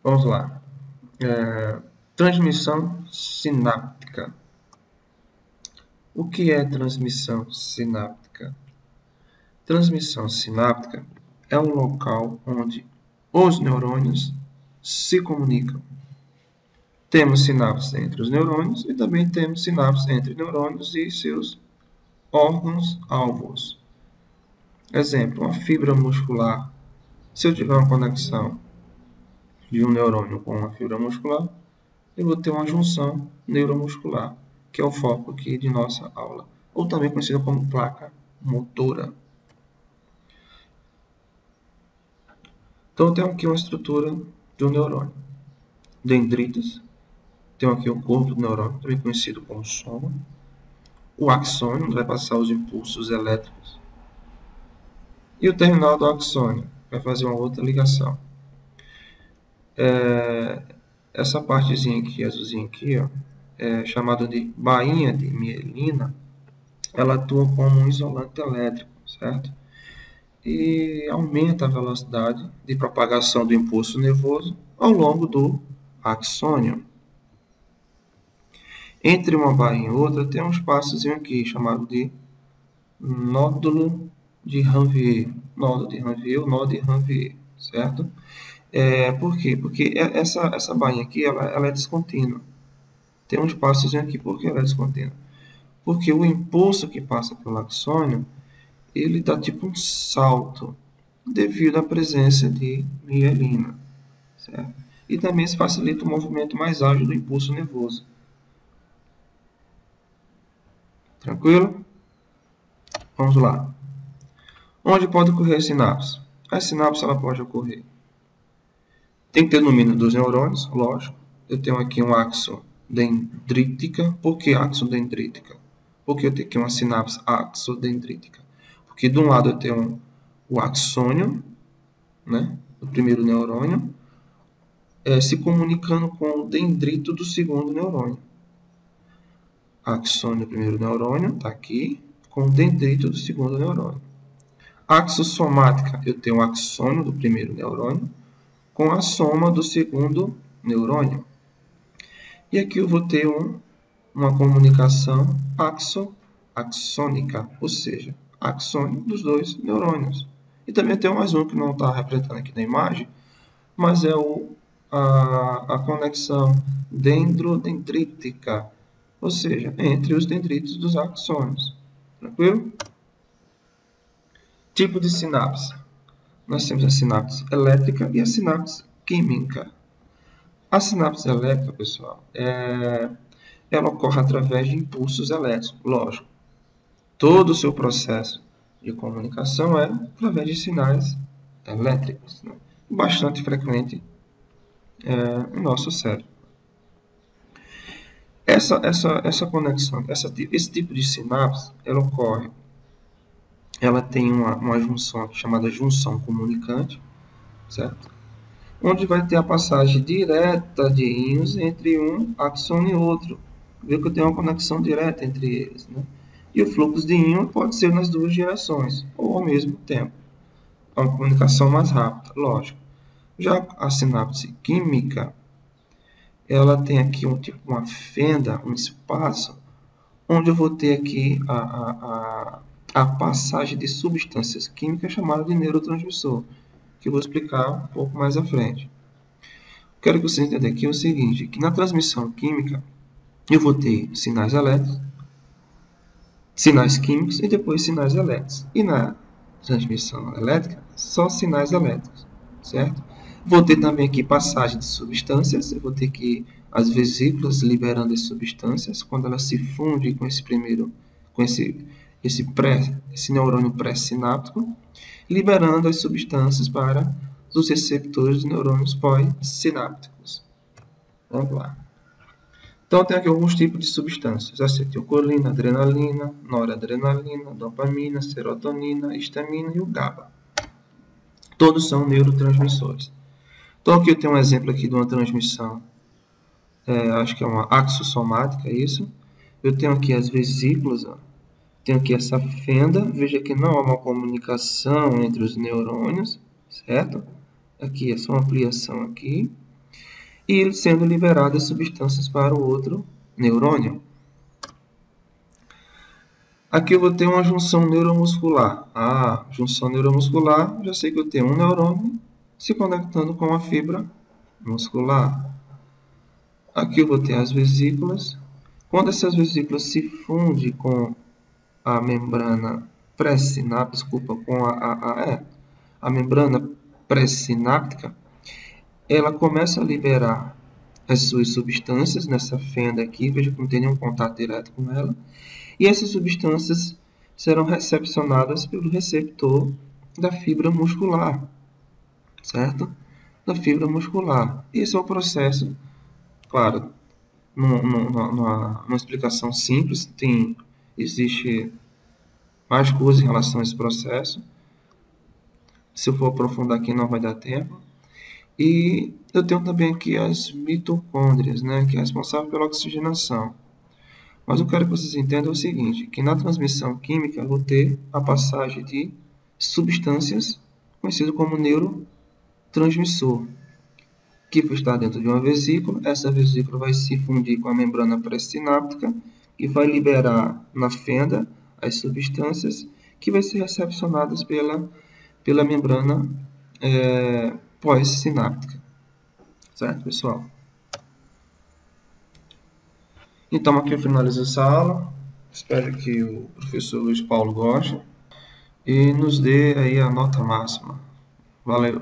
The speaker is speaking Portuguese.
Vamos lá. Transmissão sináptica. O que é transmissão sináptica? Transmissão sináptica é um local onde os neurônios se comunicam. Temos sinapses entre os neurônios e também temos sinapses entre neurônios e seus órgãos-alvos. Exemplo, uma fibra muscular. Se eu tiver uma conexão de um neurônio com uma fibra muscular, eu vou ter uma junção neuromuscular, que é o foco aqui de nossa aula, ou também conhecida como placa motora. Então, eu tenho aqui uma estrutura de um neurônio. Dendritas. Tenho aqui o corpo do neurônio, também conhecido como soma. O axônio, onde vai passar os impulsos elétricos. E o terminal do axônio, vai fazer uma outra ligação. Essa partezinha aqui, azulzinha aqui, ó, é chamada de bainha de mielina. Ela atua como um isolante elétrico, certo? E aumenta a velocidade de propagação do impulso nervoso ao longo do axônio. Entre uma bainha e outra tem um espaçozinho aqui chamado de nódulo de Ranvier. Nódulo de Ranvier ou nó de Ranvier, certo? Por quê? Porque essa bainha aqui ela é descontínua. Tem um espaçozinho aqui. Por que ela é descontínua? Porque o impulso que passa pelo axônio ele dá tipo um salto devido à presença de mielina, certo? E também se facilita o movimento mais ágil do impulso nervoso. Tranquilo? Vamos lá. Onde pode ocorrer as sinapses? A sinapse ela pode ocorrer. Tem que ter no mínimo dos neurônios, lógico. Eu tenho aqui um axo dendrítica. Por que axo dendrítica? Porque eu tenho aqui uma sinapse axodendrítica. Porque de um lado eu tenho o axônio, né, o primeiro neurônio, se comunicando com o dendrito do segundo neurônio. Axônio do primeiro neurônio está aqui, com o dendrito do segundo neurônio. Axossomática, eu tenho o axônio do primeiro neurônio com a soma do segundo neurônio. E aqui eu vou ter uma comunicação axônica, ou seja, axônio dos dois neurônios. E também tem mais um que não está representado aqui na imagem, mas é a conexão dendrodendrítica, ou seja, entre os dendritos dos axônios. Tranquilo? Tipo de sinapse. Nós temos a sinapse elétrica e a sinapse química. A sinapse elétrica, pessoal, ela ocorre através de impulsos elétricos, lógico. Todo o seu processo de comunicação é através de sinais elétricos, né? Bastante frequente no nosso cérebro. Essa conexão, esse tipo de sinapse, ela ocorre. Ela tem uma junção chamada junção comunicante, certo? Onde vai ter a passagem direta de íons entre um axônio e outro. Viu que eu tenho uma conexão direta entre eles, né? E o fluxo de íon pode ser nas duas direções, ou ao mesmo tempo. É uma comunicação mais rápida, lógico. Já a sinapse química, ela tem aqui uma fenda, um espaço, onde eu vou ter aqui a passagem de substâncias químicas chamada de neurotransmissor, que eu vou explicar um pouco mais à frente. Quero que você entenda aqui o seguinte, que na transmissão química, eu vou ter sinais elétricos, sinais químicos e depois sinais elétricos. E na transmissão elétrica, só sinais elétricos, certo? Vou ter também aqui passagem de substâncias, eu vou ter aqui as vesículas liberando as substâncias, quando elas se fundem com esse neurônio pré-sináptico, liberando as substâncias para os receptores dos neurônios pós-sinápticos. Vamos lá. Então, tem aqui alguns tipos de substâncias: acetilcolina, adrenalina, noradrenalina, dopamina, serotonina, histamina e o GABA. Todos são neurotransmissores. Então, aqui eu tenho um exemplo aqui de uma transmissão, acho que é uma axossomática, isso. Eu tenho aqui as vesículas, ó. Tenho aqui essa fenda, veja que não há uma comunicação entre os neurônios, certo? Aqui é só uma ampliação aqui. e sendo liberadas substâncias para o outro neurônio. Aqui eu vou ter uma junção neuromuscular. Junção neuromuscular, já sei que eu tenho um neurônio se conectando com a fibra muscular. Aqui eu vou ter as vesículas. Quando essas vesículas se fundem com a membrana pré-sináptica, com a membrana pré-sináptica, ela começa a liberar as suas substâncias nessa fenda aqui, veja que não tem nenhum contato direto com ela, e essas substâncias serão recepcionadas pelo receptor da fibra muscular, certo? Da fibra muscular. Esse é o processo, claro, numa explicação simples, existe mais coisas em relação a esse processo. Se eu for aprofundar aqui não vai dar tempo. E eu tenho também aqui as mitocôndrias, né, que é responsável pela oxigenação. Mas eu quero que vocês entendam o seguinte, que na transmissão química eu vou ter a passagem de substâncias conhecidas como neurotransmissor, que vai estar dentro de uma vesícula. Essa vesícula vai se fundir com a membrana pré-sináptica e vai liberar na fenda as substâncias que vai ser recepcionadas pela membrana pós-sináptica. Certo, pessoal? Então, aqui eu finalizo essa aula. Espero que o professor Luiz Paulo goste e nos dê aí a nota máxima. Valeu!